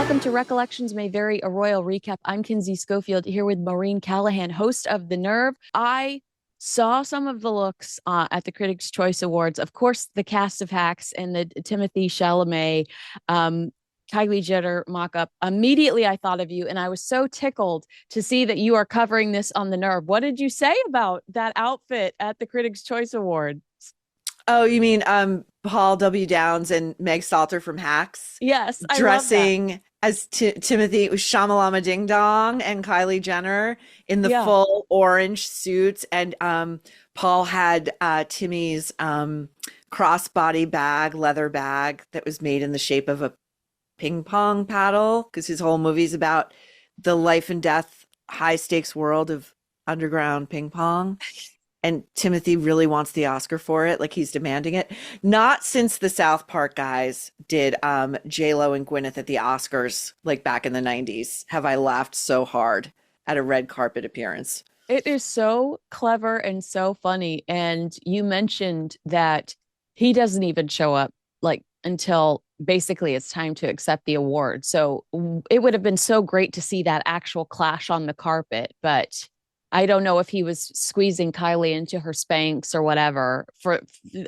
Welcome to Recollections May Vary, a royal recap. I'm Kinsey Schofield here with Maureen Callahan, host of The Nerve. I saw some of the looks at the Critics' Choice Awards. Of course, the cast of Hacks and the Timothy Chalamet, Kylie Jenner mock-up. Immediately, I thought of you, and I was so tickled to see that you are covering this on The Nerve. What did you say about that outfit at the Critics' Choice Awards? Oh, you mean Paul W. Downs and Meg Stalter from Hacks Yes, I love that. dressing as Timothy, it was Shamalama Ding Dong and Kylie Jenner in the Yeah. full orange suits, and Paul had Timmy's crossbody bag, leather bag that was made in the shape of a ping pong paddle because his whole movie's about the life and death, high stakes world of underground ping pong. And Timothy really wants the Oscar for it, like he's demanding it. Not since the South Park guys did J-Lo and Gwyneth at the Oscars, like back in the 90s, have I laughed so hard at a red carpet appearance. It is so clever and so funny. And you mentioned that he doesn't even show up like until basically it's time to accept the award. So it would have been so great to see that actual clash on the carpet, but I don't know if he was squeezing Kylie into her Spanx or whatever.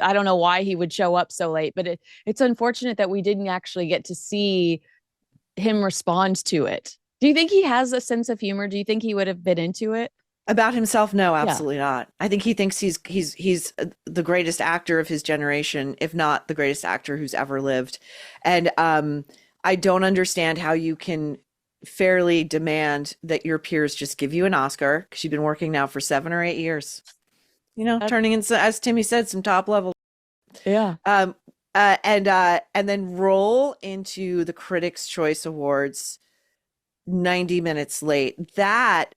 I don't know why he would show up so late, but it's unfortunate that we didn't actually get to see him respond to it. Do you think he has a sense of humor? Do you think he would have been into it? About himself, no, Yeah. absolutely not. I think he thinks he's the greatest actor of his generation, if not the greatest actor who's ever lived. And I don't understand how you can fairly demand that your peers just give you an Oscar because you've been working now for 7 or 8 years. You know, That- turning into, as Timmy said, some top level. yeah. And then roll into the Critics' Choice Awards 90 minutes late. That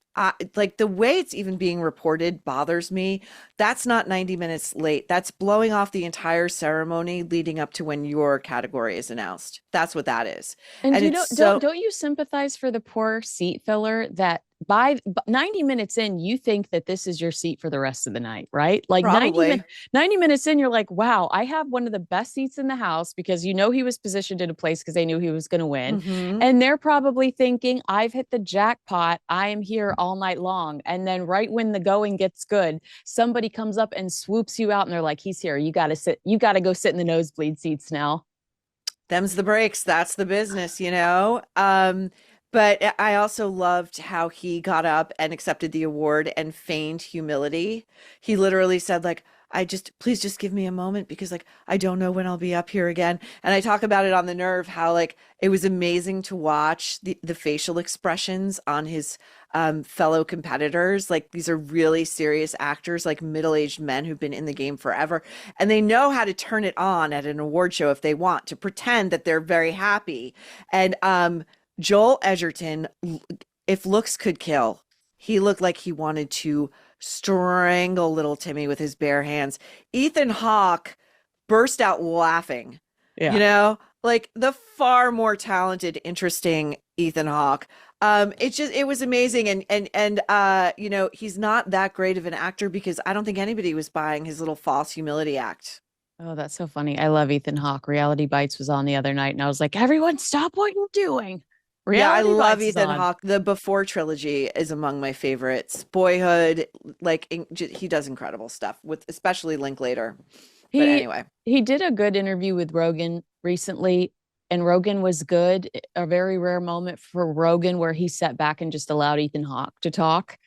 like the way it's even being reported bothers me. That's not 90 minutes late. That's blowing off the entire ceremony leading up to when your category is announced. That's what that is. And And you it's know, so don't you sympathize for the poor seat filler that by 90 minutes in, you think that this is your seat for the rest of the night, right? Like probably 90 minutes in, you're like, wow, I have one of the best seats in the house because you know he was positioned in a place because they knew he was going to win. hmm And they're probably thinking, I've hit the jackpot. I am here all night long. And then right when the going gets good, somebody comes up and swoops you out and they're like, he's here. You got to sit. You got to go sit in the nosebleed seats now. them's the breaks. That's the business, you know? But I also loved how he got up and accepted the award and feigned humility. He literally said, like, please just give me a moment because, like, I don't know when I'll be up here again. And I talk about it on The Nerve, how, like, it was amazing to watch the facial expressions on his fellow competitors. Like, these are really serious actors, like middle-aged men who've been in the game forever. And they know how to turn it on at an award show if they want to pretend that they're very happy. And, Joel Edgerton, if looks could kill, he looked like he wanted to strangle little Timmy with his bare hands. Ethan Hawke burst out laughing, you Yeah. know, like the far more talented, interesting Ethan Hawke. It was amazing. And you know, he's not that great of an actor because I don't think anybody was buying his little false humility act. Oh, that's so funny. I love Ethan Hawke. Reality Bites was on the other night, and I was like, everyone stop what you're doing. Yeah, I Reality love Bites is Ethan on. Hawke. The Before trilogy is among my favorites. Boyhood, like he does incredible stuff with especially Linklater. But He anyway, he did a good interview with Rogan recently, and Rogan was good. A very rare moment for Rogan where he sat back and just allowed Ethan Hawke to talk.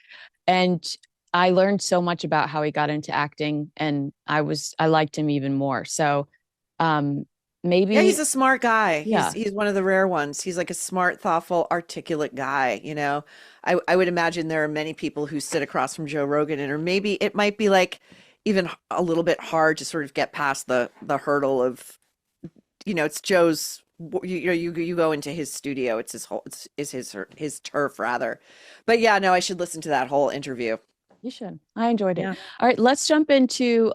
And I learned so much about how he got into acting, and I liked him even more. So um yeah, maybe he's a smart guy. He's yeah. he's one of the rare ones. He's like a smart, thoughtful, articulate guy, you know. I would imagine there are many people who sit across from Joe Rogan and or maybe it might be like even a little bit hard to sort of get past the hurdle of, you know, it's Joe's you go into his studio, it's his whole it's his turf rather. But yeah, no, I should listen to that whole interview. You should. I enjoyed it. Yeah. All right, let's jump into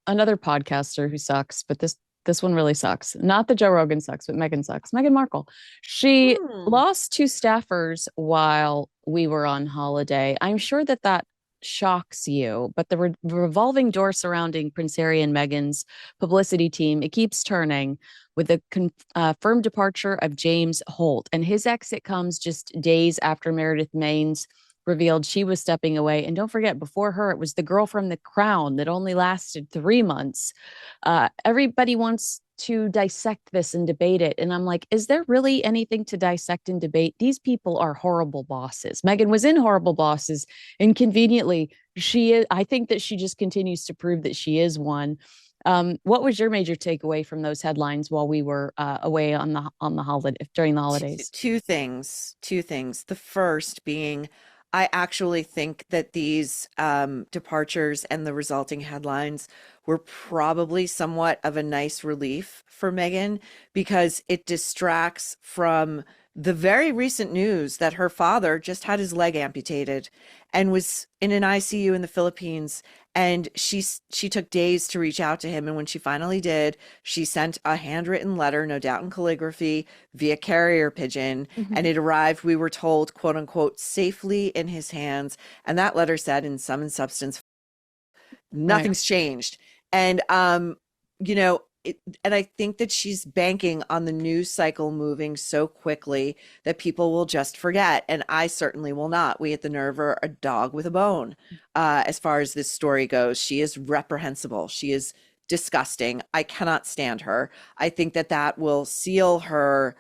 another podcaster who sucks, but this one really sucks. Not that Joe Rogan sucks, but Meghan sucks. Meghan Markle. She Hmm. lost two staffers while we were on holiday. I'm sure that shocks you, but the revolving door surrounding Prince Harry and Meghan's publicity team, it keeps turning with the confirmed departure of James Holt. And his exit comes just days after Meredith Maines revealed she was stepping away. And don't forget, before her, it was the girl from The Crown that only lasted 3 months. Everybody wants to dissect this and debate it. And I'm like, is there really anything to dissect and debate? These people are horrible bosses. Meghan was in Horrible Bosses, and conveniently, she is. I think that she just continues to prove that she is one. What was your major takeaway from those headlines while we were away on the holiday during the holidays? Two things. The first being, I actually think that these departures and the resulting headlines were probably somewhat of a nice relief for Meghan, because it distracts from the very recent news that her father just had his leg amputated and was in an ICU in the Philippines. And she took days to reach out to him. And when she finally did, she sent a handwritten letter, no doubt in calligraphy, via carrier pigeon. And it arrived, we were told, quote unquote, safely in his hands. And that letter said, in sum and substance, Right. nothing's changed. And you know, and I think that she's banking on the news cycle moving so quickly that people will just forget. And I certainly will not. We at the Nerve are a dog with a bone. As far as this story goes, she is reprehensible. She is disgusting. I cannot stand her. I think that that will seal her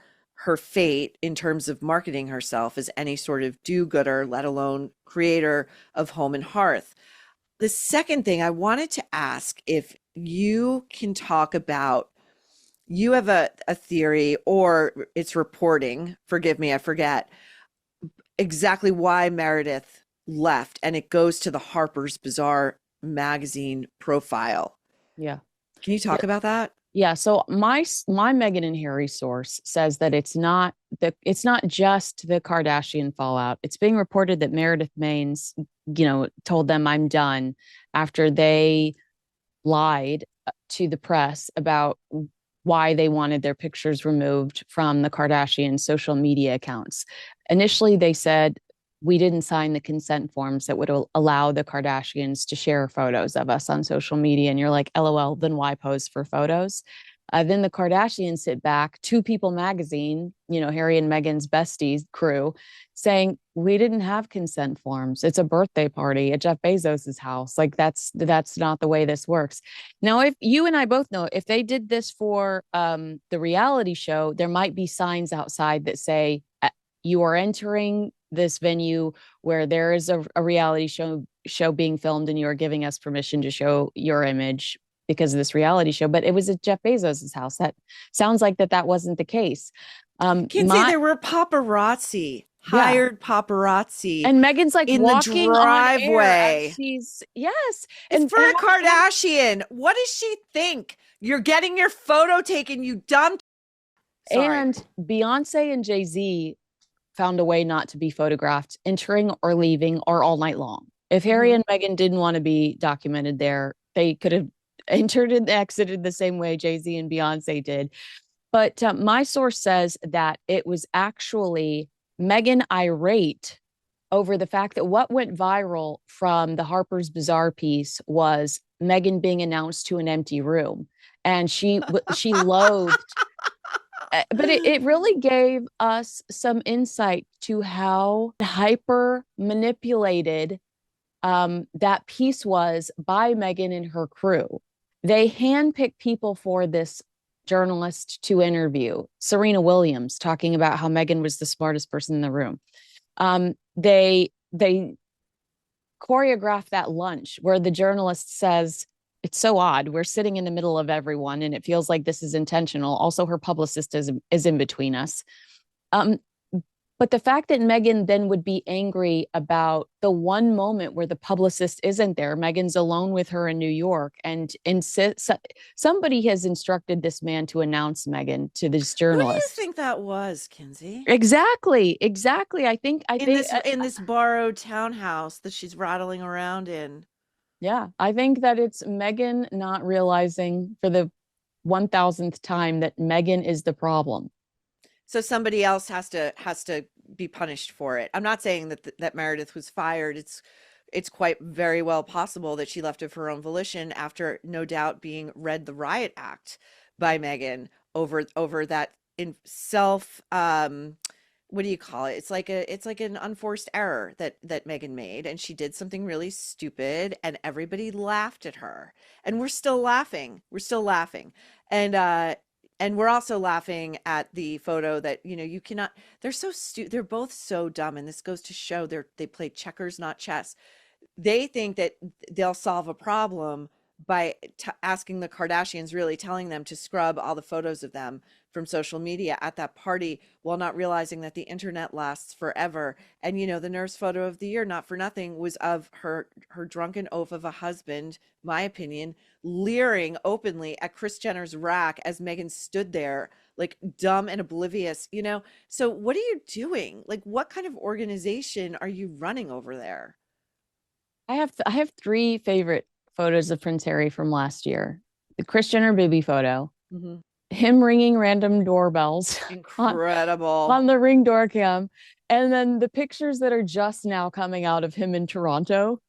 fate in terms of marketing herself as any sort of do-gooder, let alone creator of Home and Hearth. The second thing I wanted to ask, if you can talk about, you have a theory, or it's reporting, forgive me, I forget exactly why Meredith left, and it goes to the Harper's Bazaar magazine profile. Yeah. Can you Yeah. talk about that? Yeah. So my Meghan and Harry source says that it's not just the Kardashian fallout. It's being reported that Meredith Maines, told them I'm done after they lied to the press about why they wanted their pictures removed from the Kardashian social media accounts. Initially, they said we didn't sign the consent forms that would allow the Kardashians to share photos of us on social media. And you're like, LOL, then why pose for photos? Then the Kardashians sit back, Two People magazine, Harry and Meghan's besties crew, saying we didn't have consent forms. It's a birthday party at Jeff Bezos's house. Like that's not the way this works. Now, if you and I both know, if they did this for the reality show, there might be signs outside that say you are entering this venue where there is a reality show being filmed, and you are giving us permission to show your image because of this reality show. But it was at Jeff Bezos's house. That sounds like that wasn't the case. Kinsey, My there were paparazzi, Yeah. hired paparazzi And Megan's like in the walking on air as driveway. she's yes. It's And for a Kardashian. What does she think? You're getting your photo taken, you dumb. Sorry. and Beyonce and Jay-Z found a way not to be photographed entering or leaving or all night long. If Harry Mhm. and Meghan didn't want to be documented there, they could have entered and exited the same way Jay-Z and Beyonce did. But my source says that it was actually Meghan irate over the fact that what went viral from the Harper's Bazaar piece was Meghan being announced to an empty room, and she loathed. But it really gave us some insight to how hyper manipulated that piece was by Meghan and her crew. They handpicked people for this journalist to interview. Serena Williams talking about how Meghan was the smartest person in the room. They choreographed that lunch where the journalist says, it's so odd. We're sitting in the middle of everyone, and it feels like this is intentional. Also, her publicist is in between us. Um, but the fact that Meghan then would be angry about the one moment where the publicist isn't there, Meghan's alone with her in New York, and somebody has instructed this man to announce Meghan to this Who do you journalist. think that was, Kinsey? Exactly, exactly. I In think, this borrowed townhouse that she's rattling around in. yeah, I think that it's Meghan not realizing for the 1000th time that Meghan is the problem. So somebody else has to be punished for it. I'm not saying that Meredith was fired. it's quite very well possible that she left of her own volition after no doubt being read the riot act by Meghan over that in self what do you call it? It's like an unforced error that Meghan made, and she did something really stupid, and everybody laughed at her, and we're still laughing. We're still laughing, and we're also laughing at the photo that you cannot. They're so they're both so dumb, and this goes to show they play checkers, not chess. They think that they'll solve a problem by asking the Kardashians, really telling them to scrub all the photos of them from social media at that party, while not realizing that the internet lasts forever. And the nurse photo of the year, not for nothing, was of her drunken oaf of a husband, my opinion, leering openly at Kris Jenner's rack as Meghan stood there like dumb and oblivious. So what are you doing? Like, what kind of organization are you running over there? I have three favorite photos of Prince Harry from last year. The Kris Jenner baby photo, Mhm. him ringing random doorbells on Incredible. the Ring door cam, and then the pictures that are just now coming out of him in Toronto,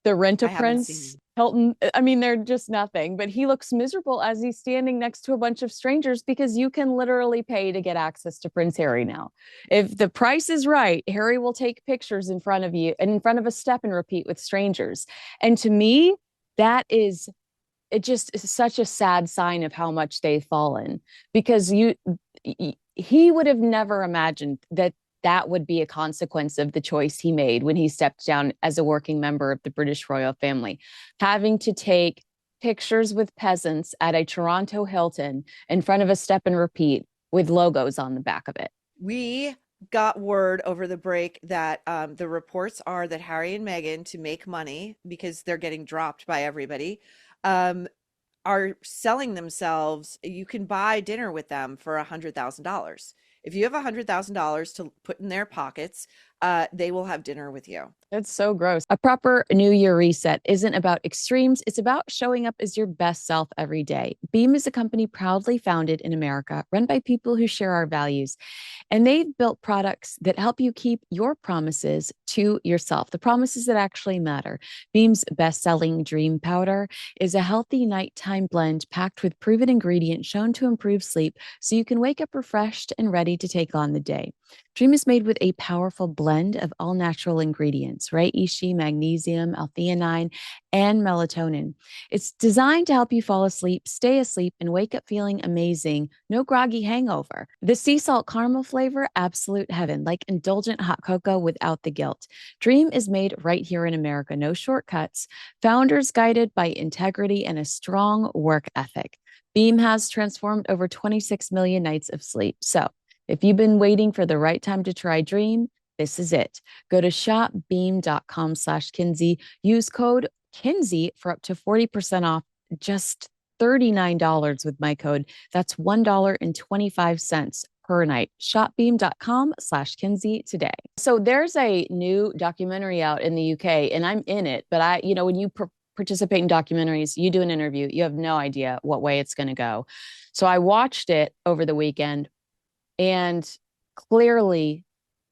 the I haven't seen Rent-A-Prince them. Hilton. I mean, they're just nothing, but he looks miserable as he's standing next to a bunch of strangers because you can literally pay to get access to Prince Harry now. If the price is right, Harry will take pictures in front of you and in front of a step and repeat with strangers. And to me, that is it just is such a sad sign of how much they've fallen because he would have never imagined that that would be a consequence of the choice he made when he stepped down as a working member of the British royal family, having to take pictures with peasants at a Toronto Hilton in front of a step and repeat with logos on the back of it. We got word over the break that the reports are that Harry and Meghan, to make money because they're getting dropped by everybody, um, are selling themselves. You can buy dinner with them for $100,000. If you have $100,000 to put in their pockets, they will have dinner with you. It's so gross. A proper New Year reset isn't about extremes. It's about showing up as your best self every day. Beam is a company proudly founded in America, run by people who share our values. And they've built products that help you keep your promises to yourself, the promises that actually matter. Beam's best selling Dream Powder is a healthy nighttime blend packed with proven ingredients shown to improve sleep so you can wake up refreshed and ready to take on the day. Dream is made with a powerful blend of all natural ingredients, reishi, magnesium, L-theanine, and melatonin. It's designed to help you fall asleep, stay asleep, and wake up feeling amazing. No groggy hangover. The sea salt caramel flavor, absolute heaven, like indulgent hot cocoa without the guilt. Dream is made right here in America. No shortcuts. Founders guided by integrity and a strong work ethic. Beam has transformed over 26 million nights of sleep. So, if you've been waiting for the right time to try Dream, this is it. Go to shopbeam.com/Kinsey. Use code Kinsey for up to 40% off, just $39 with my code. That's $1.25 per night. Shopbeam.com/Kinsey today. So there's a new documentary out in the UK, and I'm in it. But when you participate in documentaries, you do an interview, you have no idea what way it's going to go. So I watched it over the weekend, and clearly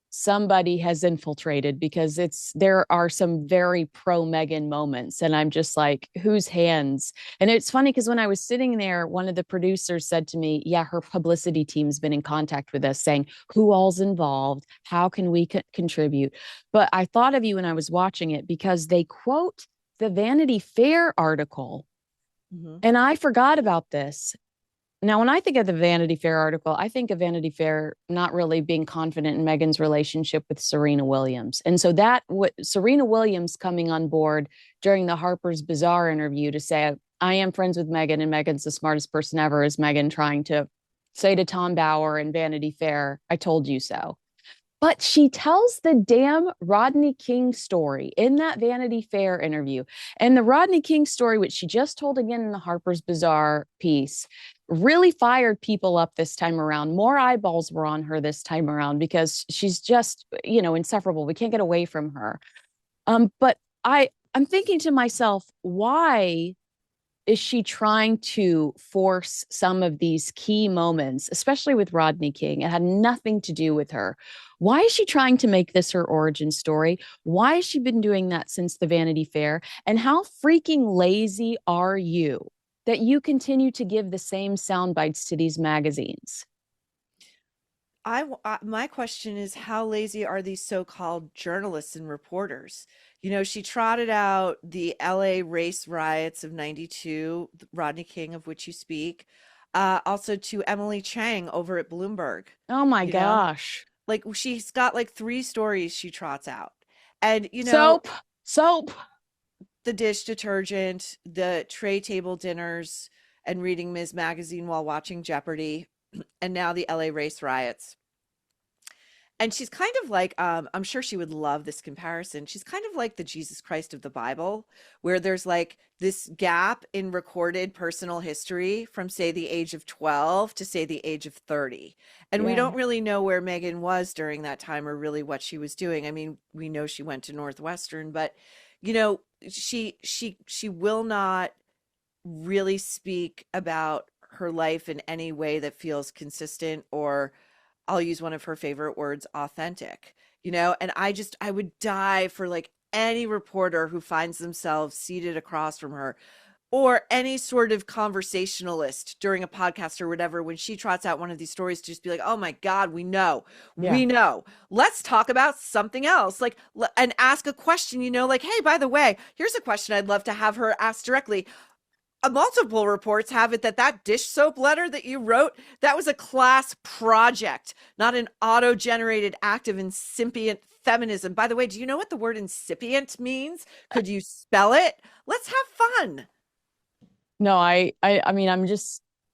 somebody has infiltrated because there are some very pro Meghan moments, and I'm just like, whose hands? And it's funny because when I was sitting there, one of the producers said to me, yeah, her publicity team's been in contact with us saying who all's involved, how can we contribute. But I thought of you when I was watching it because they quote the Vanity Fair article, Mhm. and I forgot about this. Now, when I think of the Vanity Fair article, I think of Vanity Fair not really being confident in Meghan's relationship with Serena Williams. And so Serena Williams coming on board during the Harper's Bazaar interview to say, I am friends with Meghan and Meghan's the smartest person ever, is Meghan trying to say to Tom Bauer and Vanity Fair, I told you so. But she tells the damn Rodney King story in that Vanity Fair interview. And the Rodney King story, which she just told again in the Harper's Bazaar piece, really fired people up this time around. More eyeballs were on her this time around because she's just, insufferable. We can't get away from her. But I'm thinking to myself, why is she trying to force some of these key moments, especially with Rodney King? It had nothing to do with her. Why is she trying to make this her origin story? Why has she been doing that since the Vanity Fair? And how freaking lazy are you that you continue to give the same sound bites to these magazines? My question is, how lazy are these so-called journalists and reporters? You know, she trotted out the LA race riots of 92, Rodney King, of which you speak, also to Emily Chang over at Bloomberg, Oh my you know, gosh. like she's got like three stories she trots out. And, you know, Soap, soap. the dish detergent, the tray table dinners, and reading Ms. Magazine while watching Jeopardy, and now the LA race riots. And she's kind of like, I'm sure she would love this comparison. She's kind of like the Jesus Christ of the Bible, where there's like this gap in recorded personal history from, say, the age of 12 to, say, the age of 30. And we Yeah. don't really know where Meghan was during that time or really what she was doing. I mean, we know she went to Northwestern, but, you know, she will not really speak about her life in any way that feels consistent, or I'll use one of her favorite words, authentic, you know? And I would die for like any reporter who finds themselves seated across from her, or any sort of conversationalist during a podcast or whatever, when she trots out one of these stories, to just be like, oh my God, Yeah. we know. Let's talk about something else. Like, and ask a question, you know, like, hey, by the way, here's a question I'd love to have her ask directly. Multiple reports have it that that dish soap letter that you wrote, that was a class project, not an auto-generated act of incipient feminism. By the way, do you know what the word incipient means? Could you spell it? Let's have fun. No, I mean,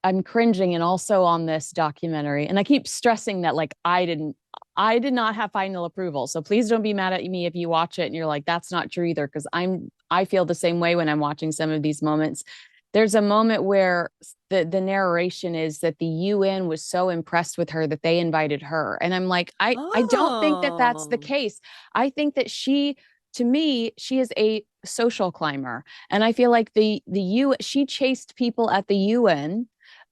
I'm cringing, and also on this documentary, and I keep stressing that like I did not have final approval. So please don't be mad at me if you watch it and you're like, that's not true either, because I feel the same way when I'm watching some of these moments. There's a moment where the narration is that the UN was so impressed with her that they invited her. And I'm like, I don't think that that's the Oh. case. I think that to me, she is a social climber. And I feel like she chased people at the UN.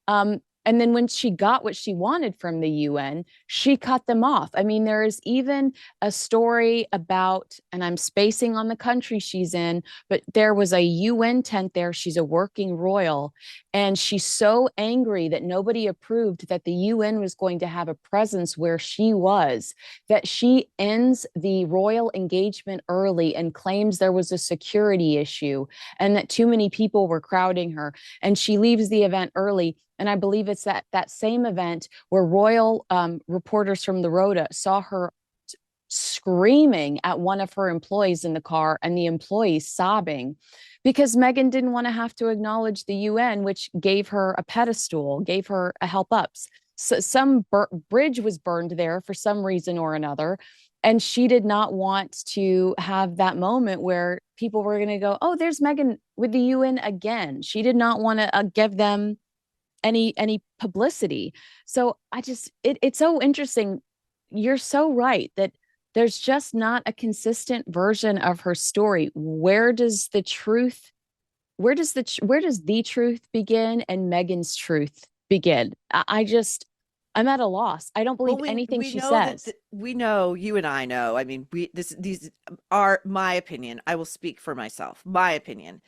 Um, and then when she got what she wanted from the UN, she cut them off. I mean, there is even a story about, and I'm spacing on the country she's in, but there was a UN tent there. She's a working royal. And she's so angry that nobody approved that the UN was going to have a presence where she was, that she ends the royal engagement early and claims there was a security issue and that too many people were crowding her. And she leaves the event early. And I believe it's that same event where royal reporters from the Rota saw her screaming at one of her employees in the car, and the employee sobbing because Meghan didn't want to have to acknowledge the UN, which gave her a pedestal, gave her a help ups. So some bridge was burned there for some reason or another. And she did not want to have that moment where people were going to go, oh, there's Meghan with the UN again. She did not want to give them any publicity. So it's so interesting. You're so right that there's just not a consistent version of her story. Where does the truth begin and Meghan's truth begin? I'm at a loss. I don't Well, believe we anything we she know that says. we know, you and I know. I mean, we this these are my opinion. I will speak for myself. My opinion.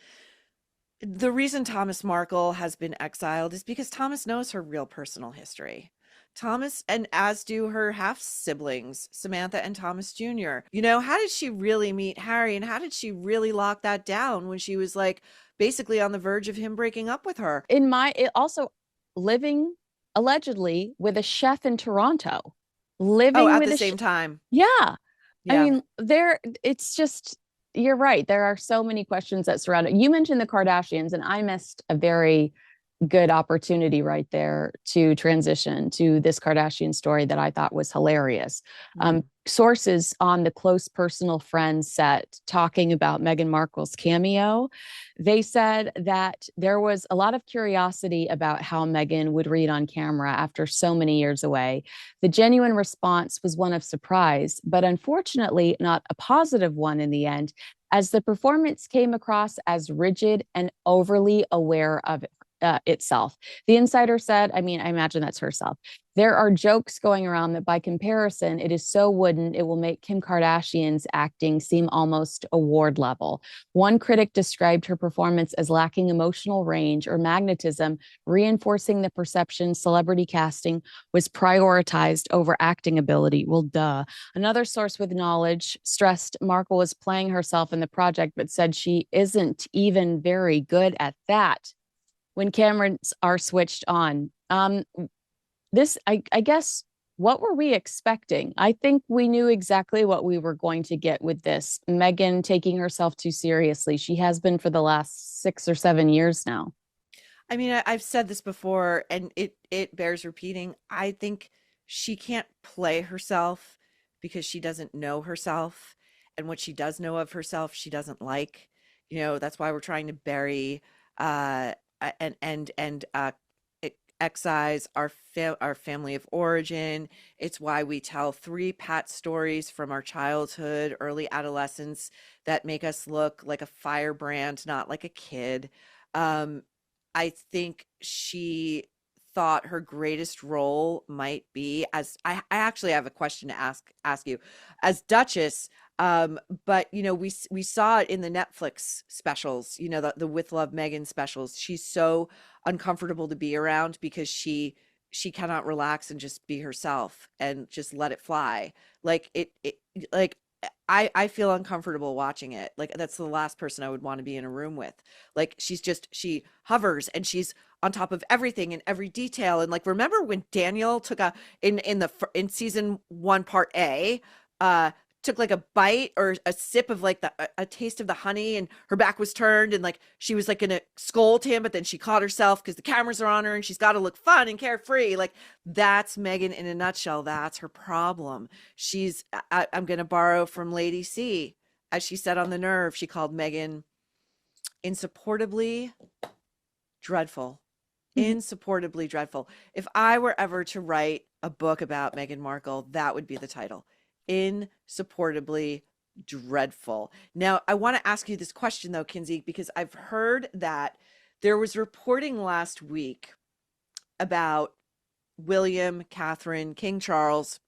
The reason Thomas Markle has been exiled is because Thomas knows her real personal history. Thomas, and as do her half siblings, Samantha and Thomas Jr. You know, how did she really meet Harry, and how did she really lock that down when she was like basically on the verge of him breaking up with her? It also living allegedly with a chef in Toronto, Oh, living at with the a same time. yeah. I Yeah. mean, it's just, you're right. There are so many questions that surround it. You mentioned the Kardashians, and I missed a very good opportunity right there to transition to this Kardashian story that I thought was hilarious. Mm. Sources on the Close Personal Friends set talking about Meghan Markle's cameo, they said that there was a lot of curiosity about how Meghan would read on camera after so many years away. The genuine response was one of surprise, but unfortunately not a positive one in the end. as the performance came across as rigid and overly aware of itself. The insider said, I mean, I imagine that's herself. There are jokes going around that by comparison, it is so wooden, it will make Kim Kardashian's acting seem almost award level. One critic described her performance as lacking emotional range or magnetism, reinforcing the perception celebrity casting was prioritized over acting ability. Well, duh. Another source with knowledge stressed Markle was playing herself in the project, but said she isn't even very good at that when cameras are switched on. I guess, what were we expecting? I think we knew exactly what we were going to get with this. Meghan taking herself too seriously. She has been for the last 6 or 7 years now. I mean, I've said this before, and it bears repeating. I think she can't play herself because she doesn't know herself, and what she does know of herself, she doesn't like. That's why we're trying to bury and excise our family of origin. It's why we tell three pat stories from our childhood, early adolescence that make us look like a firebrand, not like a kid. Um, I think she thought her greatest role might be as I actually have a question to ask you as Duchess. But we saw it in the Netflix specials, the With Love Megan specials. She's so uncomfortable to be around because she cannot relax and just be herself and just let it fly. Like like I feel uncomfortable watching it. Like that's the last person I would want to be in a room with. Like she hovers and she's on top of everything and every detail. And like remember when Daniel took a in season 1 part A, took like a bite or a sip of like a taste of the honey, and her back was turned, and like she was like gonna scold him, but then she caught herself because the cameras are on her and she's got to look fun and carefree. Like that's Meghan in a nutshell. That's her problem. I'm gonna borrow from Lady C, as she said on The Nerve. She called Meghan insupportably dreadful. Insupportably dreadful. If I were ever to write a book about Meghan Markle, that would be the title. Insupportably dreadful. Now, I want to ask you this question though, Kinsey, because I've heard that there was reporting last week about William, Catherine, King Charles,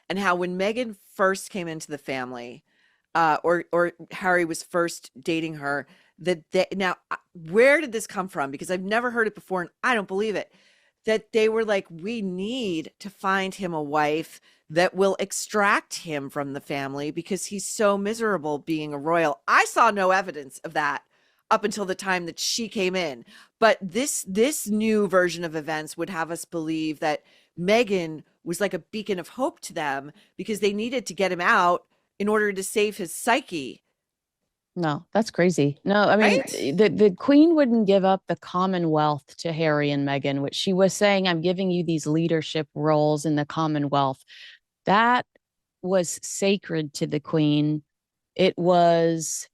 and how when Meghan first came into the family, or Harry was first dating her, now where did this come from? Because I've never heard it before and I don't believe it. That they were like, we need to find him a wife that will extract him from the family because he's so miserable being a royal. I saw no evidence of that up until the time that she came in. But this new version of events would have us believe that Meghan was like a beacon of hope to them because they needed to get him out in order to save his psyche. No, that's crazy. No, I mean, Right? the Queen wouldn't give up the Commonwealth to Harry and Meghan, which she was saying, I'm giving you these leadership roles in the Commonwealth. That was sacred to the Queen. It was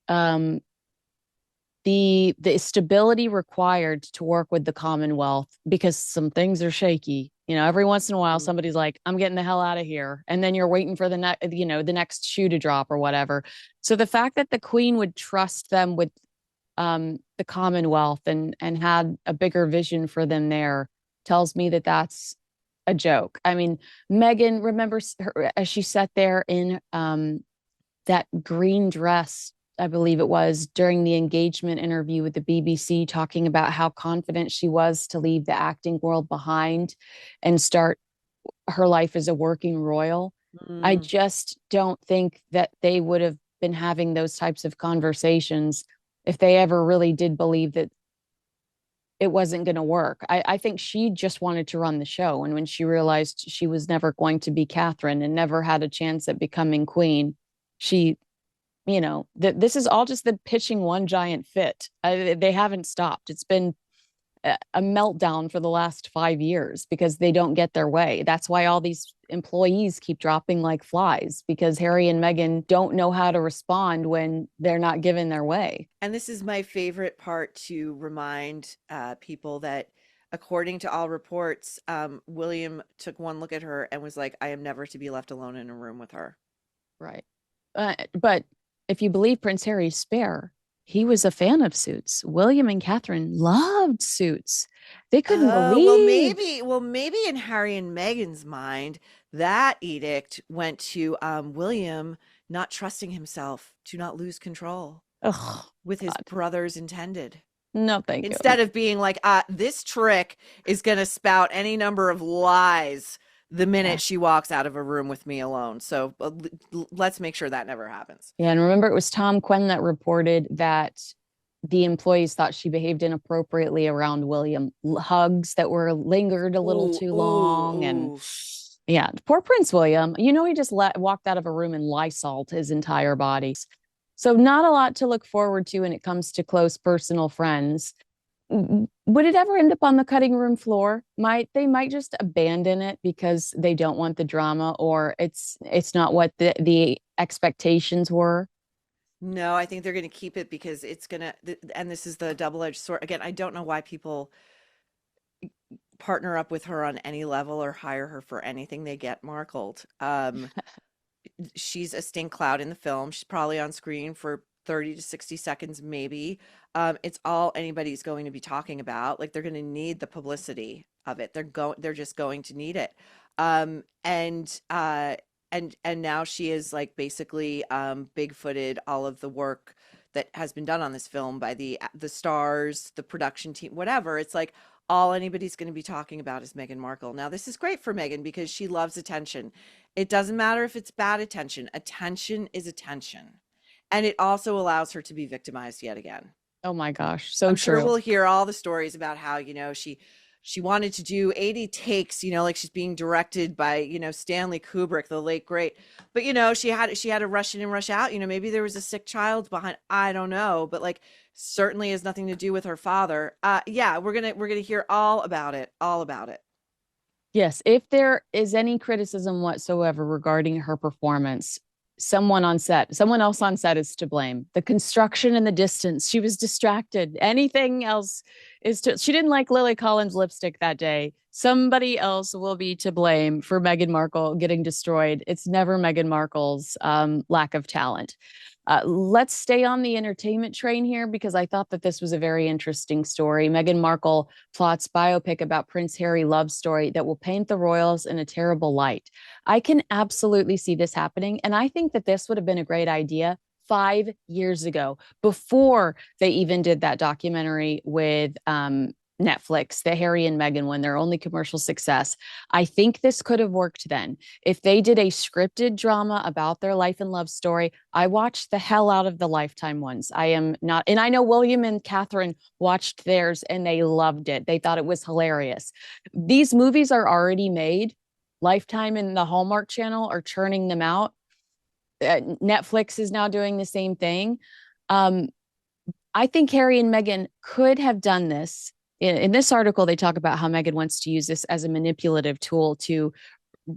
um the stability required to work with the Commonwealth because some things are shaky. Every once in a while, somebody's like, I'm getting the hell out of here. And then you're waiting for the next shoe to drop or whatever. So the fact that the Queen would trust them with the Commonwealth and had a bigger vision for them there tells me that that's a joke. I mean, Meghan remembers her as she sat there in that green dress, I believe it was, during the engagement interview with the BBC, talking about how confident she was to leave the acting world behind and start her life as a working royal. I Mm. just don't think that they would have been having those types of conversations if they ever really did believe that it wasn't going to work. I think she just wanted to run the show. And when she realized she was never going to be Catherine and never had a chance at becoming queen, she, this is all just the pitching one giant fit. They haven't stopped. It's been a meltdown for the last 5 years because they don't get their way. That's why all these employees keep dropping like flies because Harry and Meghan don't know how to respond when they're not given their way. And this is my favorite part to remind people that, according to all reports, William took one look at her and was like, I am never to be left alone in a room with her. Right. But if you believe Prince Harry's spare, he was a fan of Suits. William and Catherine loved Suits. They couldn't Oh, believe. well, maybe in Harry and Meghan's mind, that edict went to William not trusting himself to not lose control Oh, with his God. brothers intended. No, thank you. Instead of being like, this trick is going to spout any number of lies the minute Yeah. she walks out of a room with me alone. So let's make sure that never happens. Yeah. And remember, it was Tom Quinn that reported that the employees thought she behaved inappropriately around William. Hugs that were lingered a little Ooh, too ooh, long. And ooh. yeah, poor Prince William. He just walked out of a room and Lysoled his entire body. So, not a lot to look forward to when it comes to close personal friends. Would it ever end up on the cutting room floor? Might just abandon it because they don't want the drama, or it's not what the expectations were. No, I think they're going to keep it because it's going to, and this is the double-edged sword. Again, I don't know why people partner up with her on any level or hire her for anything they get markled. She's a stink cloud in the film. She's probably on screen for 30 to 60 seconds, maybe. It's all anybody's going to be talking about. Like they're going to need the publicity of it. They're just going to need it. And now she is like basically bigfooted all of the work that has been done on this film by the stars, the production team, whatever. It's like all anybody's going to be talking about is Meghan Markle. Now, this is great for Meghan because she loves attention. It doesn't matter if it's bad attention. Attention is attention. And it also allows her to be victimized yet again. Oh my gosh, so I'm sure true. we'll hear all the stories about how, she wanted to do 80 takes, like she's being directed by, Stanley Kubrick, the late great. But she had to rush in and rush out. Maybe there was a sick child behind. I don't know, but like certainly has nothing to do with her father. Yeah, we're gonna hear all about it, all about it. Yes, if there is any criticism whatsoever regarding her performance, someone else on set is to blame. The construction in the distance, she was distracted. Anything else she didn't like Lily Collins lipstick that day. Somebody else will be to blame for Meghan Markle getting destroyed. It's never Meghan Markle's lack of talent. Let's stay on the entertainment train here because I thought that this was a very interesting story. Meghan Markle plots biopic about Prince Harry love story that will paint the royals in a terrible light. I can absolutely see this happening. And I think that this would have been a great idea 5 years ago, before they even did that documentary with Netflix, the Harry and Meghan, when their only commercial success. I think this could have worked then. If they did a scripted drama about their life and love story, I watched the hell out of the Lifetime ones. I am not, and I know William and Catherine watched theirs and they loved it. They thought it was hilarious. These movies are already made. Lifetime and the Hallmark Channel are churning them out. Netflix is now doing the same thing. Um, I think Harry and Meghan could have done this. In this article, they talk about how Meghan wants to use this as a manipulative tool to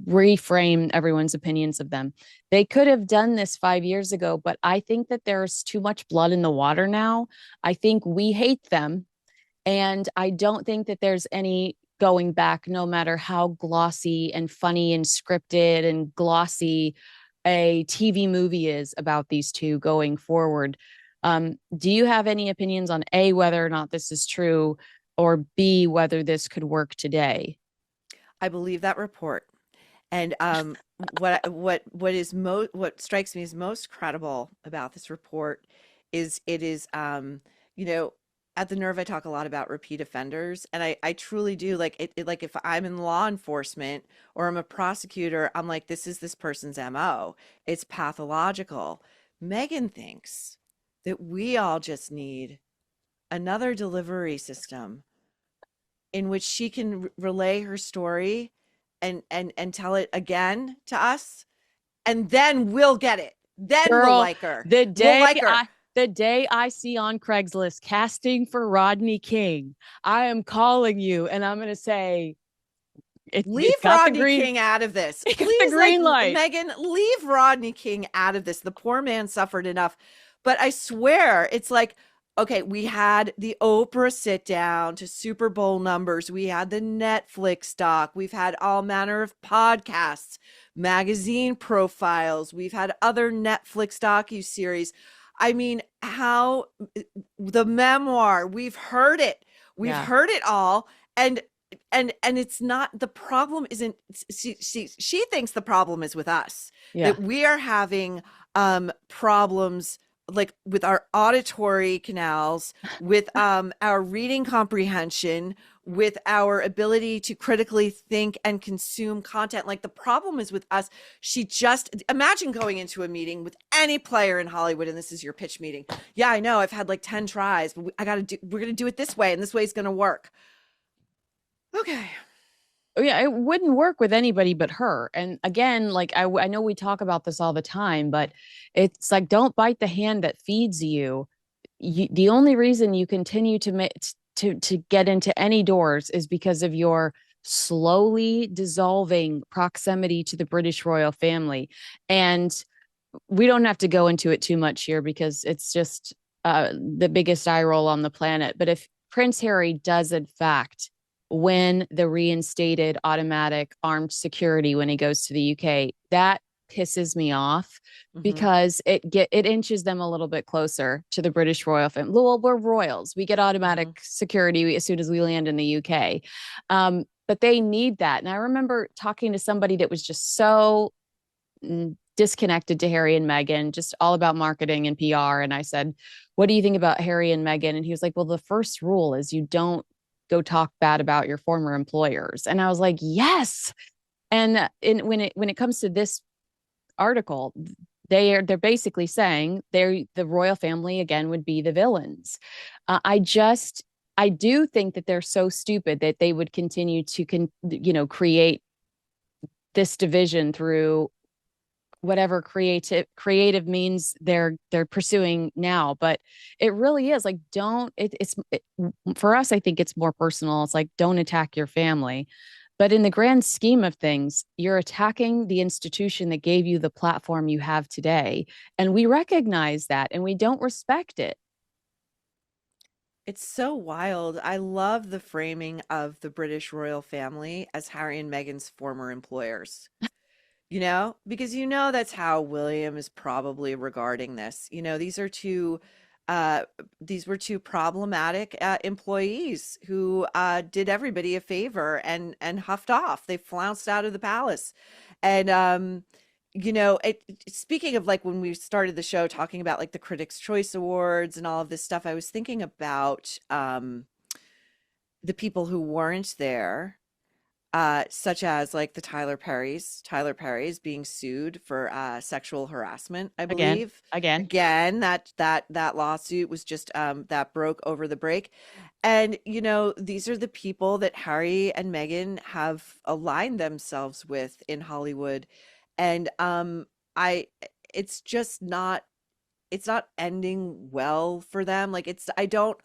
reframe everyone's opinions of them. They could have done this 5 years ago, but I think that there's too much blood in the water now. I think we hate them. And I don't think that there's any going back, no matter how glossy and funny and scripted and glossy a TV movie is about these two going forward. Do you have any opinions on A, whether or not this is true, or B, whether this could work today? I believe that report. And what strikes me as most credible about this report is it is you know at the Nerve I talk a lot about repeat offenders, and I truly do like like if I'm in law enforcement or I'm a prosecutor, I'm like, this is this person's MO. It's pathological. Meghan thinks that we all just need another delivery system in which she can relay her story and tell it again to us, and then we'll get it. Then we'll Girl, like her. the We'll day like her. I the day I see on Craigslist casting for Rodney King, I am calling you and I'm gonna say Leave it's got the Rodney green King out of this. it's got the Please, like green light. Meghan, leave Rodney King out of this. The poor man suffered enough. But I swear, it's like okay, we had the Oprah sit down to Super Bowl numbers. We had the Netflix doc. We've had all manner of podcasts, magazine profiles. We've had other Netflix docu-series. I mean, how the memoir, we've heard it. We've Yeah. heard it all. And and it's not, the problem isn't, she thinks the problem is with us, Yeah. that we are having problems like with our auditory canals, with our reading comprehension, with our ability to critically think and consume content. Like the problem is with us. She just, imagine going into a meeting with any player in Hollywood and this is your pitch meeting. Yeah, I know I've had like 10 tries, but we're going to do it this way and this way is going to work. Okay. Oh, yeah, it wouldn't work with anybody but her. And again, like I know we talk about this all the time, but it's like don't bite the hand that feeds you. The only reason you continue to to get into any doors is because of your slowly dissolving proximity to the British royal family. And we don't have to go into it too much here because it's just the biggest eye roll on the planet. But if Prince Harry does, in fact, win the reinstated automatic armed security when he goes to the UK, that pisses me off Mm-hmm. because it inches them a little bit closer to the British royal family. Well, we're royals. We get Mm-hmm. automatic security as soon as we land in the UK. But they need that. And I remember talking to somebody that was just so disconnected to Harry and Meghan, just all about marketing and PR. And I said, what do you think about Harry and Meghan? And he was like, well, the first rule is you don't go talk bad about your former employers. And I was like, yes. And when it comes to this article, they're basically saying the royal family again would be the villains. I do think that they're so stupid that they would continue to create this division through whatever creative means they're pursuing now. But it really is like, don't for us, I think it's more personal. It's like, don't attack your family, but in the grand scheme of things, you're attacking the institution that gave you the platform you have today, and we recognize that and we don't respect it. It's so wild. I love the framing of the British royal family as Harry and Meghan's former employers. Because that's how William is probably regarding this. Uh these were two problematic employees who did everybody a favor and huffed off. They flounced out of the palace. And speaking of like when we started the show talking about like the Critics' Choice Awards and all of this stuff, I was thinking about the people who weren't there, such as like the Tyler Perry's being sued for sexual harassment, I Again, believe. again. Again, that lawsuit was just that broke over the break. And these are the people that Harry and Meghan have aligned themselves with in Hollywood. And I it's just not, it's not ending well for them. Like it's I don't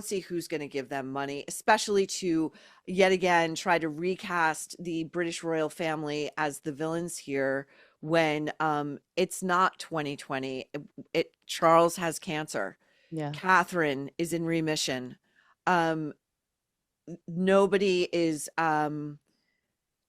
see who's going to give them money, especially to yet again try to recast the British royal family as the villains here when it's not 2020. Charles has cancer. Yeah. Catherine is in remission. Um Nobody is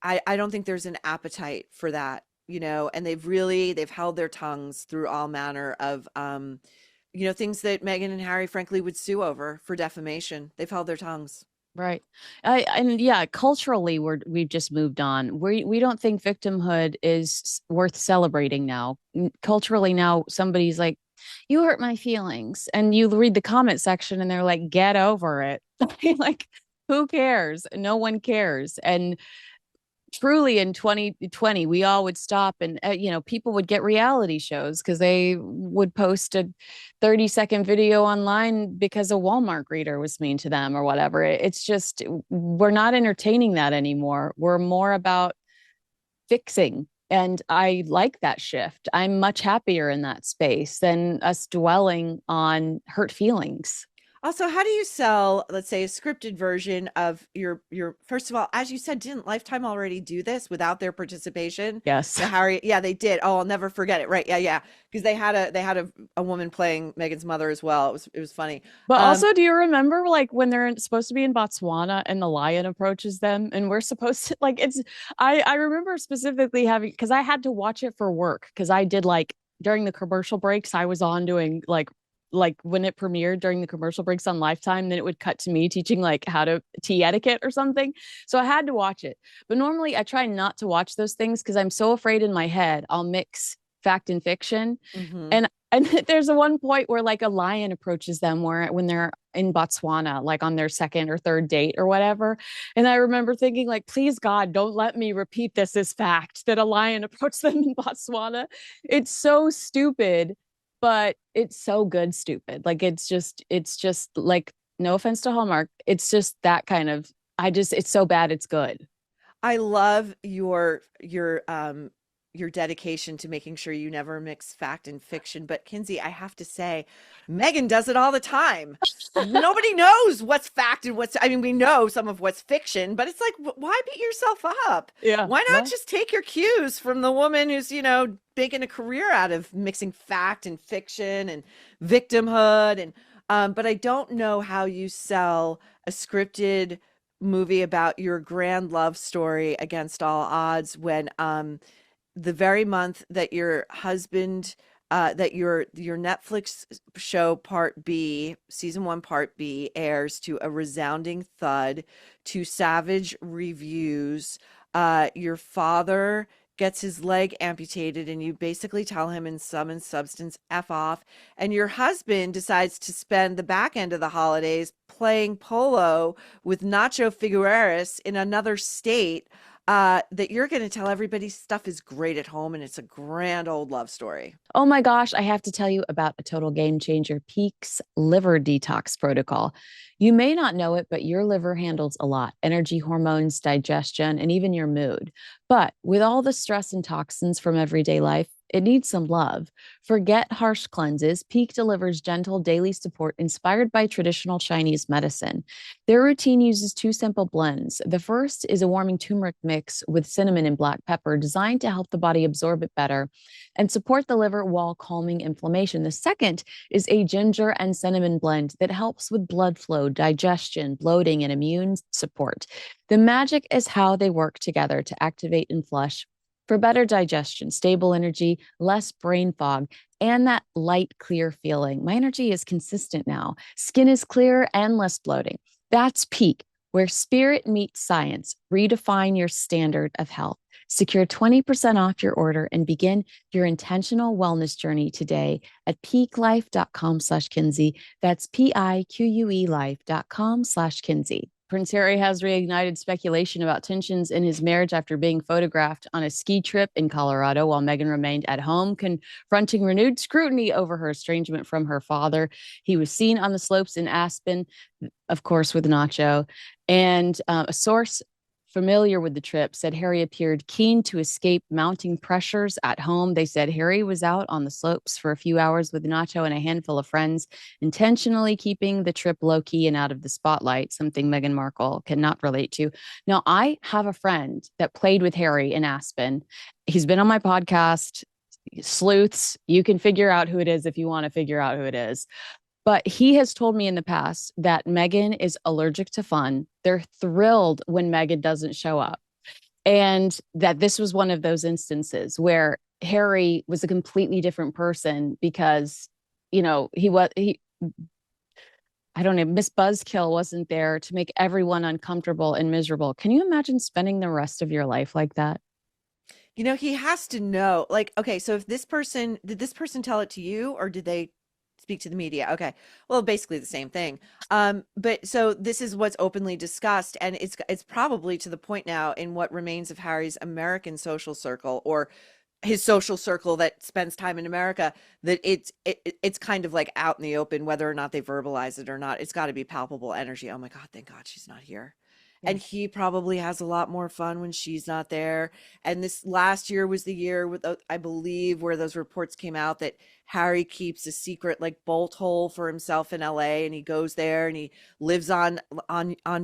I don't think there's an appetite for that, and they've held their tongues through all manner of things that Meghan and Harry frankly would sue over for defamation. They've held their tongues. Right. And yeah, culturally we've just moved on. We don't think victimhood is worth celebrating now. Culturally now somebody's like, you hurt my feelings. And you read the comment section and they're like, get over it. Like, who cares? No one cares. And truly in 2020 we all would stop and people would get reality shows because they would post a 30-second video online because a Walmart greeter was mean to them or whatever. It's just we're not entertaining that anymore. We're more about fixing, and I like that shift. I'm much happier in that space than us dwelling on hurt feelings. Also, how do you sell, let's say, a scripted version of your first of all, as you said, didn't Lifetime already do this without their participation? Yes. The Harry, yeah, they did. Oh, I'll never forget it. Right. Yeah, yeah. Because they had a woman playing Megan's mother as well. It was funny. But Um, also, do you remember like when supposed to be in Botswana and the lion approaches them and we're supposed to like I remember specifically having because I had to watch it for work because I did like during the commercial breaks I was on doing like when it premiered during the commercial breaks on Lifetime, then it would cut to me teaching like how to tea etiquette or something. So I had to watch it. But normally I try not to watch those things because I'm so afraid in my head I'll mix fact and fiction. mhm. And there's a one point where like a lion approaches them where when they're in Botswana, like on their second or third date or whatever. And I remember thinking, like, please God, don't let me repeat this as fact that a lion approached them in Botswana. It's so stupid, but it's so good, stupid. Like it's just like no offense to Hallmark. It's just that kind of it's so bad it's good. I love your dedication to making sure you never mix fact and fiction. But Kinsey, I have to say, Megan does it all the time. Nobody knows what's fact and I mean, we know some of what's fiction, but it's like, why beat yourself up? Yeah. Why not Well, just take your cues from the woman who's, making a career out of mixing fact and fiction and victimhood but I don't know how you sell a scripted movie about your grand love story against all odds when the very month that your husband that your Netflix show part B, season 1 part B airs to a resounding thud, to savage reviews. Your father gets his leg amputated and you basically tell him in sum and substance F off, and your husband decides to spend the back end of the holidays playing polo with Nacho Figueres in another state, that you're going to tell everybody stuff is great at home and it's a grand old love story. oh my gosh, I have to tell you about a total game changer, Peak's liver detox protocol. You may not know it, but your liver handles a lot: energy, hormones, digestion, and even your mood. But with all the stress and toxins from everyday life, it needs some love. Forget harsh cleanses. Peak delivers gentle daily support inspired by traditional Chinese medicine. Their routine uses two simple blends. The first is a warming turmeric mix with cinnamon and black pepper designed to help the body absorb it better and support the liver while calming inflammation. The second is a ginger and cinnamon blend that helps with blood flow, digestion, bloating, and immune support. The magic is how they work together to activate and flush for better digestion, stable energy, less brain fog, and that light, clear feeling. My energy is consistent now. Skin is clear and less bloating. That's Peak, where spirit meets science. Redefine your standard of health. Secure 20% off your order and begin your intentional wellness journey today at peaklife.com/Kinsey. That's PIQUE life.com/Kinsey. Prince Harry has reignited speculation about tensions in his marriage after being photographed on a ski trip in Colorado while Meghan remained at home, confronting renewed scrutiny over her estrangement from her father. He was seen on the slopes in Aspen, of course, with Nacho. And a source familiar with the trip said Harry appeared keen to escape mounting pressures at home. They said Harry was out on the slopes for a few hours with Nacho and a handful of friends, intentionally keeping the trip low key and out of the spotlight, something Meghan Markle cannot relate to. Now, I have a friend that played with Harry in Aspen. He's been on my podcast, Sleuths. You can figure out who it is if you want to figure out who it is. But he has told me in the past that Meghan is allergic to fun. They're thrilled when Meghan doesn't show up. And that this was one of those instances where Harry was a completely different person because, I don't know, Miss Buzzkill wasn't there to make everyone uncomfortable and miserable. Can you imagine spending the rest of your life like that? He has to know, like, okay, so if did this person tell it to you or did they speak to the media? Okay. Well, basically the same thing. But so this is what's openly discussed, and it's probably to the point now in what remains of Harry's American social circle, or his social circle that spends time in America, that it's kind of like out in the open, whether or not they verbalize it or not. It's got to be palpable energy. Oh my God, thank God she's not here. and Yeah. he probably has a lot more fun when she's not there. And this last year was the year with I believe where those reports came out that Harry keeps a secret like bolt hole for himself in LA, and he goes there and he lives on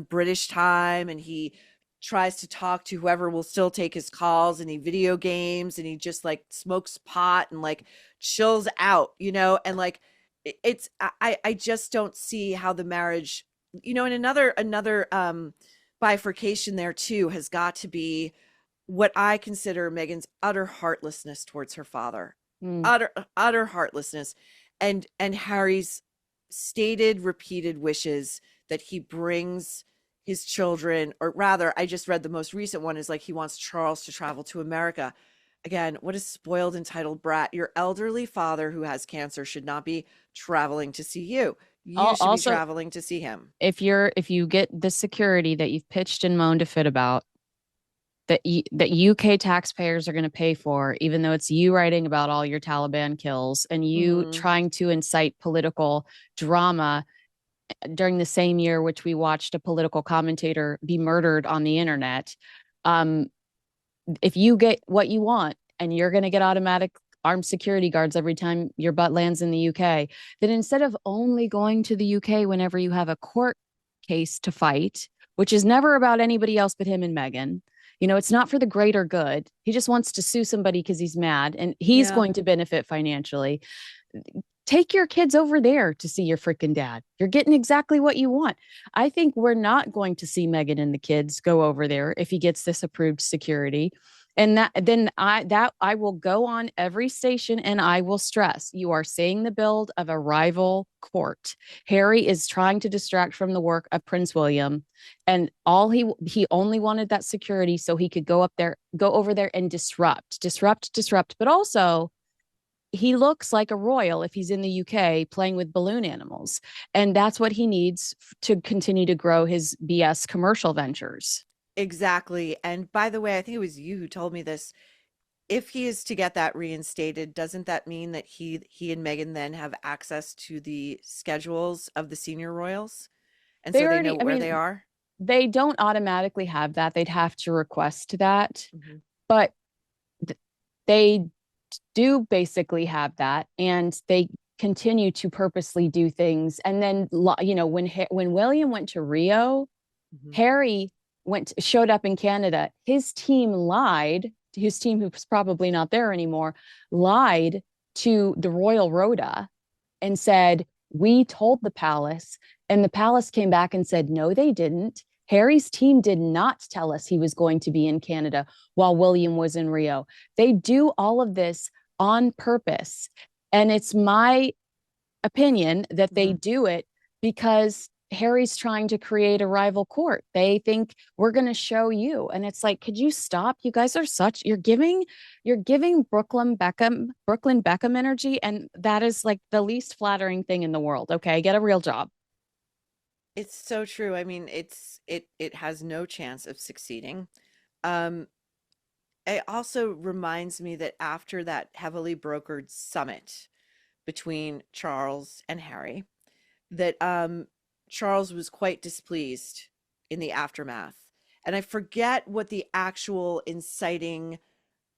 British time, and he tries to talk to whoever will still take his calls, and he video games, and he just like smokes pot and like chills out, and like it's I just don't see how the marriage, and another bifurcation there too has got to be what I consider Meghan's utter heartlessness towards her father. Mm. Utter heartlessness, and Harry's stated repeated wishes that he brings his children, or rather, I just read the most recent one is like he wants Charles to travel to America. Again, what a spoiled, entitled brat. Your elderly father who has cancer should not be traveling to see you. You should be Also, traveling to see him. if you get the security that you've pitched and moaned a fit about, that UK taxpayers are going to pay for, even though it's you writing about all your Taliban kills and you Mm-hmm. trying to incite political drama during the same year, which we watched a political commentator be murdered on the internet. Um, if you get what you want and you're going to get automatic armed security guards every time your butt lands in the UK, then instead of only going to the UK whenever you have a court case to fight, which is never about anybody else but him and Meghan, it's not for the greater good. He just wants to sue somebody because he's mad and he's Yeah. going to benefit financially. Take your kids over there to see your freaking dad. You're getting exactly what you want. I think we're not going to see Meghan and the kids go over there if he gets this approved security. And I will go on every station and I will stress you are seeing the build of a rival court. Harry is trying to distract from the work of Prince William, and all he only wanted that security so he could go over there and disrupt, but also he looks like a royal if he's in the UK playing with balloon animals. And that's what he needs to continue to grow his BS commercial ventures. Exactly. And by the way, I think it was you who told me this. If he is to get that reinstated, doesn't that mean that he and Meghan then have access to the schedules of the senior royals? And They so they know already, I where they mean, are? they don't automatically have that. They'd have to request that. Hmm. But they do basically have that. And they continue to purposely do things. And then, when William went to Rio, Hmm. Harry showed up in Canada. His team lied. His team, who's probably not there anymore, lied to the Royal Rota and said, "We told the palace." And the palace came back and said, "No, they didn't. Harry's team did not tell us he was going to be in Canada while William was in Rio." They do all of this on purpose. And it's my opinion that they Hmm. do it because Harry's trying to create a rival court. They think we're going to show you. And it's like, could you stop? You guys are you're giving Brooklyn Beckham energy. And that is like the least flattering thing in the world. Okay. Get a real job. It's so true. I mean, it has no chance of succeeding. Um, it also reminds me that after that heavily brokered summit between Charles and Harry, that Charles was quite displeased in the aftermath. And I forget what the actual inciting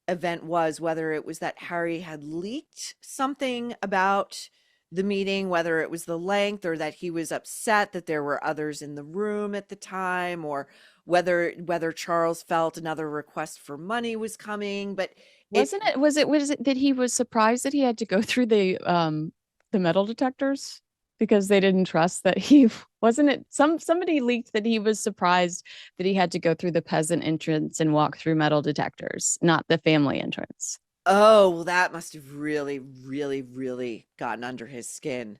event was, whether it was that Harry had leaked something about the meeting, whether it was the length, or that he was upset that there were others in the room at the time, or whether Charles felt another request for money was coming. But it Wasn't it? Was it that he was surprised that he had to go through the metal detectors because they didn't trust that he wasn't it somebody leaked that he was surprised that he had to go through the peasant entrance and walk through metal detectors, not the family entrance. Oh, well, that must have really, really, really gotten under his skin.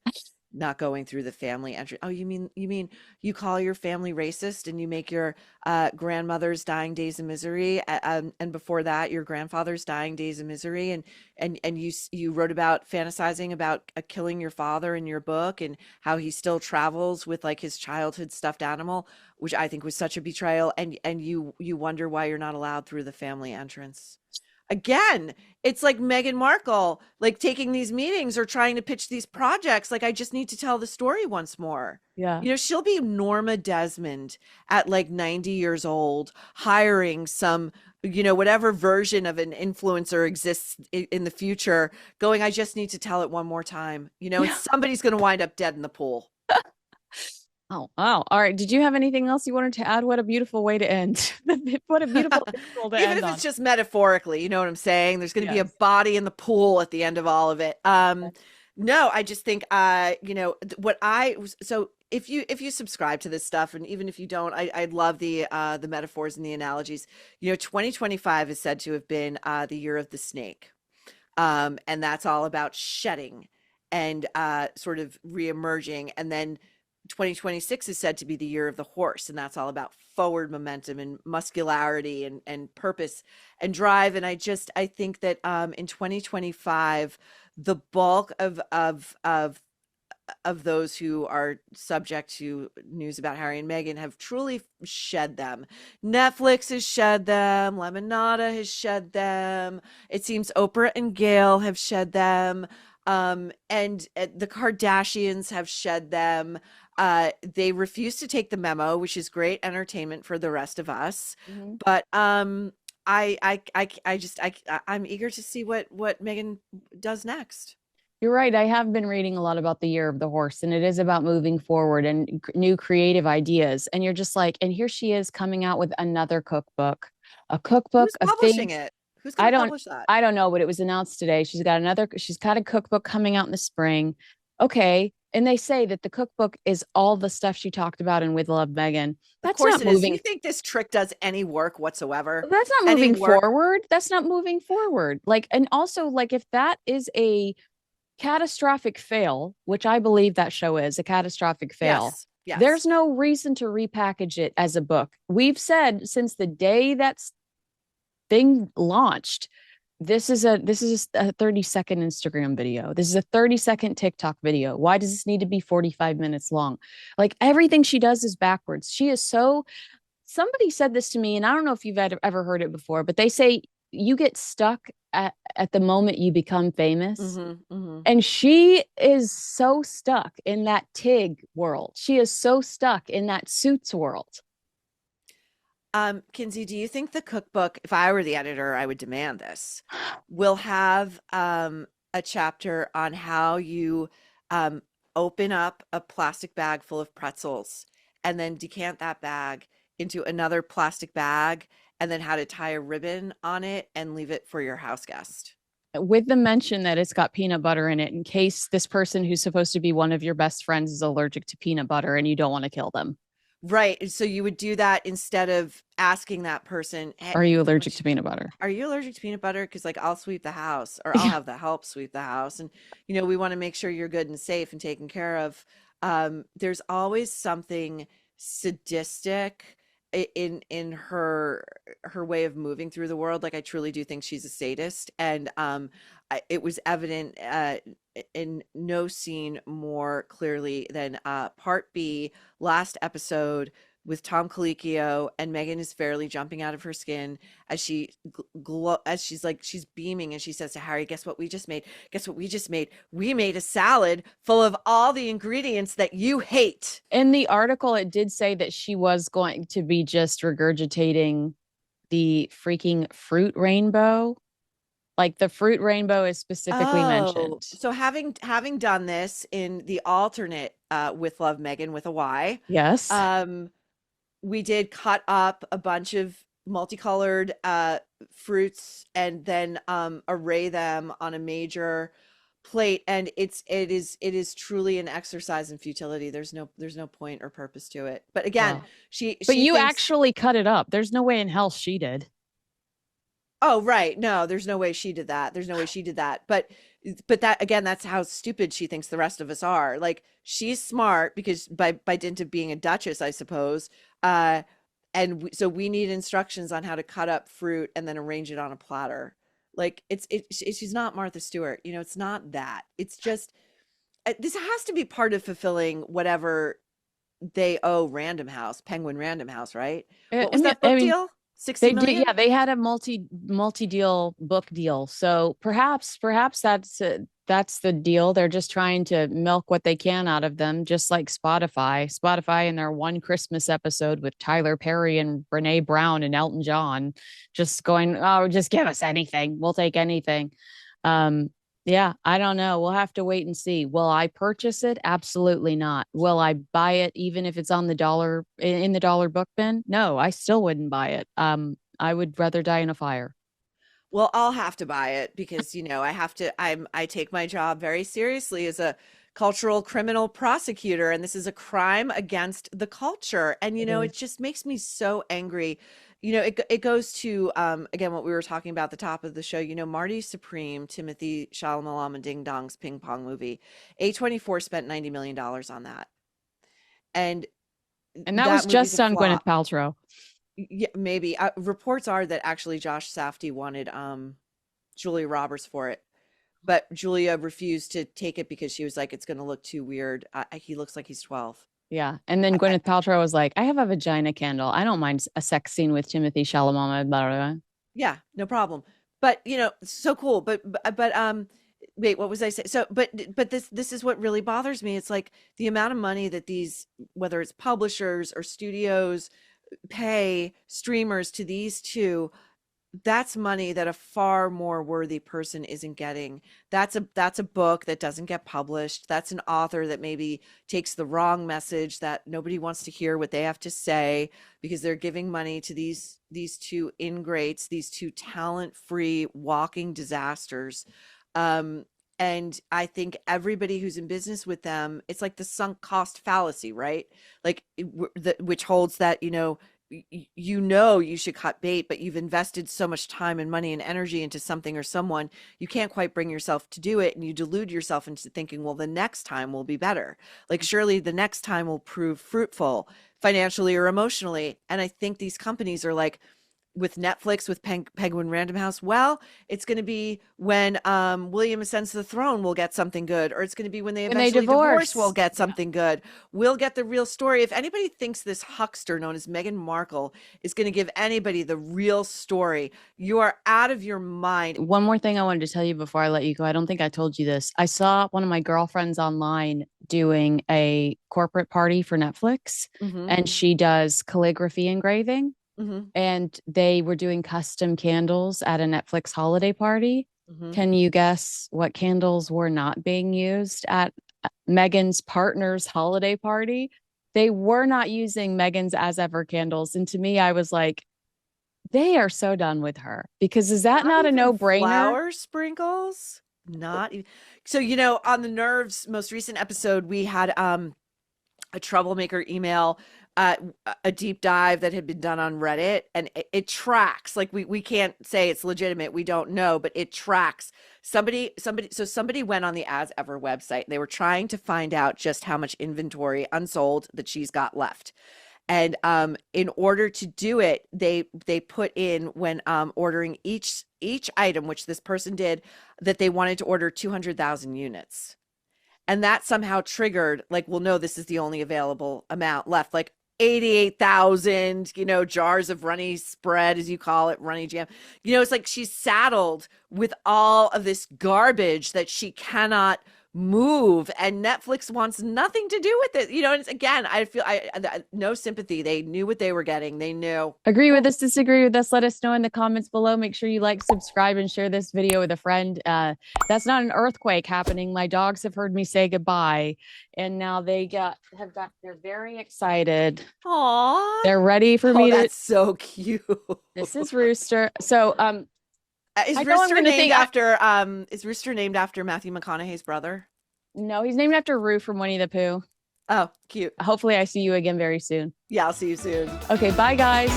Not going through the family entry. Oh, you mean you call your family racist and you make your grandmother's dying days of misery, and before that your grandfather's dying days of misery, and you wrote about fantasizing about killing your father in your book, and how he still travels with like his childhood stuffed animal, which I think was such a betrayal, and you wonder why you're not allowed through the family entrance. Again, it's like Meghan Markle, like taking these meetings or trying to pitch these projects. Like, I just need to tell the story once more. Yeah. You know, she'll be Norma Desmond at like 90 years old, hiring some, whatever version of an influencer exists in the future, going, I just need to tell it one more time, and Yeah. somebody's going to wind up dead in the pool. Oh, wow. All right. Did you have anything else you wanted to add? What a beautiful way to end. What a beautiful visual to Even end if on. it's just metaphorically, you know what I'm saying? There's going to be a Yes. body in the pool at the end of all of it. No, I just think what I so if you subscribe to this stuff, and even if you don't, I love the metaphors and the analogies. 2025 is said to have been the year of the snake. And that's all about shedding and sort of reemerging. And then 2026 is said to be the year of the horse, and that's all about forward momentum and muscularity and purpose and drive. And I think that in 2025, the bulk of those who are subject to news about Harry and Meghan have truly shed them. Netflix has shed them. Lemonada has shed them. It seems Oprah and Gail have shed them. And the Kardashians have shed them. They refuse to take the memo, which is great entertainment for the rest of us. Mhm. But I'm eager to see what Meghan does next. You're right. I have been reading a lot about the year of the horse, and it is about moving forward and new creative ideas. And you're just like, and here she is coming out with another cookbook, a cookbook Who's of publishing things. it? Who's going I to don't, publish that? I don't know, but it was announced today. She's got a cookbook coming out in the spring. Okay. And they say that the cookbook is all the stuff she talked about in With Love, Megan. Of That's course not it is. Do you moving. think this trick does any work whatsoever? That's not Any moving work? forward. That's not moving forward. Like, and also, like, if that is a catastrophic fail, which I believe that show is a catastrophic fail, Yes. Yes. there's no reason to repackage it as a book. We've said since the day that thing launched, this is a 30-second Instagram video. This is a 30-second TikTok video. Why does this need to be 45 minutes long? Like everything she does is backwards. She is so somebody said this to me, and I don't know if you've ever heard it before, but they say you get stuck at the moment you become famous. Mm-hmm. Mm-hmm. And she is so stuck in that Tig world. She is so stuck in that Suits world. Kinsey, do you think the cookbook, if I were the editor, I would demand this, will have a chapter on how you um, open up a plastic bag full of pretzels and then decant that bag into another plastic bag and then how to tie a ribbon on it and leave it for your house guest? With the mention that it's got peanut butter in it in case this person who's supposed to be one of your best friends is allergic to peanut butter and you don't want to kill them. Right. And so you would do that instead of asking that person, hey, Are you allergic to peanut butter? are you allergic to peanut butter? Because like I'll sweep the house or I'll Yeah. have the help sweep the house. And we want to make sure you're good and safe and taken care of. There's always something sadistic in her way of moving through the world. Like I truly do think she's a sadist. And it was evident in no scene more clearly than part B, last episode with Tom Colicchio, and Meghan is fairly jumping out of her skin as as she's beaming, and she says to Harry, "Guess what we just made? Guess what we just made? We made a salad full of all the ingredients that you hate." In the article, it did say that she was going to be just regurgitating the freaking fruit rainbow. Like the fruit rainbow is specifically Oh, mentioned. so having done this in the alternate with Love Meghan with a Y, Yes. um, we did cut up a bunch of multicolored fruits and then array them on a major plate, and it is truly an exercise in futility. There's no point or purpose to it. But again, Wow. she But she you thinks, actually cut it up. There's no way in hell she did. oh right, no, there's no way she did that. There's no way she did that. But that again, that's how stupid she thinks the rest of us are. Like she's smart because by dint of being a duchess, I suppose. Uh, so we need instructions on how to cut up fruit and then arrange it on a platter. Like she's not Martha Stewart. It's not that. It's just this has to be part of fulfilling whatever they owe Random House, Penguin Random House, right? I What I was mean, that I book mean, deal? 60 They did, million? yeah, they had a multi-deal book deal. So perhaps that's the deal. They're just trying to milk what they can out of them, just like Spotify. Spotify in their one Christmas episode with Tyler Perry and Brene Brown and Elton John, just going, oh, just give us anything. We'll take anything. Um, yeah, I don't know. We'll have to wait and see. Will I purchase it? Absolutely not. Will I buy it even if it's on the dollar in the dollar book bin? No, I still wouldn't buy it. I would rather die in a fire. Well, I'll have to buy it because, I have to, I take my job very seriously as a cultural criminal prosecutor, and this is a crime against the culture. And, It it is. just makes me so angry. It goes to, again, what we were talking about at the top of the show, Marty Supreme, Timothy Chalamet Ding Dong's ping pong movie. A24 spent $90 million on that. And And that was that movie's a just on Gwyneth flop. Paltrow. Yeah, maybe. Reports are that actually Josh Safdie wanted Julia Roberts for it, but Julia refused to take it because she was like, it's going to look too weird. He looks like he's 12. Yeah. And then Gwyneth Paltrow was like, I have a vagina candle. I don't mind a sex scene with Timothy Chalamet. Blah, blah, blah. Yeah, no problem. But so cool. But wait, what was I saying? So, but this is what really bothers me. It's like the amount of money that these, whether it's publishers or studios, pay streamers to these two. That's money that a far more worthy person isn't getting. That's a book that doesn't get published. That's an author that maybe takes the wrong message, that nobody wants to hear what they have to say because they're giving money to these two ingrates, these two talent-free walking disasters. And I think everybody who's in business with them, it's like the sunk cost fallacy, right? Like which holds that, you should cut bait, but you've invested so much time and money and energy into something or someone, you can't quite bring yourself to do it, and you delude yourself into thinking, well, the next time will be better. Like surely the next time will prove fruitful financially or emotionally. And I think these companies are like, with Netflix, with Penguin Random House, well, it's going to be when William ascends to the throne, we'll get something good, or it's going to be when they When they eventually divorce, we'll divorce. get Yeah. something good. We'll get the real story. If anybody thinks this huckster known as Meghan Markle is going to give anybody the real story, you are out of your mind. One more thing I wanted to tell you before I let you go. I don't think I told you this. I saw one of my girlfriends online doing a corporate party for Netflix, Hmm. and she does calligraphy engraving. Hmm. And they were doing custom candles at a Netflix holiday party. Hmm. Can you guess what candles were not being used at Meghan's partner's holiday party? They were not using Meghan's as ever candles. And to me, I was like, they are so done with her because is that Not not a even no-brainer? flower sprinkles. Not even. So, on the Nerves most recent episode, we had a troublemaker email, uh, a deep dive that had been done on Reddit, and it tracks. Like we can't say it's legitimate. We don't know, but it tracks. Somebody went on the As Ever website. They were trying to find out just how much inventory unsold that she's got left. And in order to do it, they put in when ordering each item, which this person did, that they wanted to order 200,000 units. And that somehow triggered, like, well, no, this is the only available amount left. Like 88,000, jars of runny spread, as you call it, runny jam. It's like she's saddled with all of this garbage that she cannot move, and Netflix wants nothing to do with it. And it's, again, I feel no sympathy. They knew what they were getting. They knew. Agree with us, disagree with us. Let us know in the comments below. Make sure you like, subscribe, and share this video with a friend. That's not an earthquake happening. My dogs have heard me say goodbye, and now they're very excited. Aw. They're ready for Oh, me to. that's so cute. This is Rooster. So Is I know I'm Rooster going to named think. after Matthew McConaughey's brother? No, he's named after Roo from Winnie the Pooh. Oh, cute. Hopefully, I see you again very soon. Yeah, I'll see you soon. Okay, bye, guys.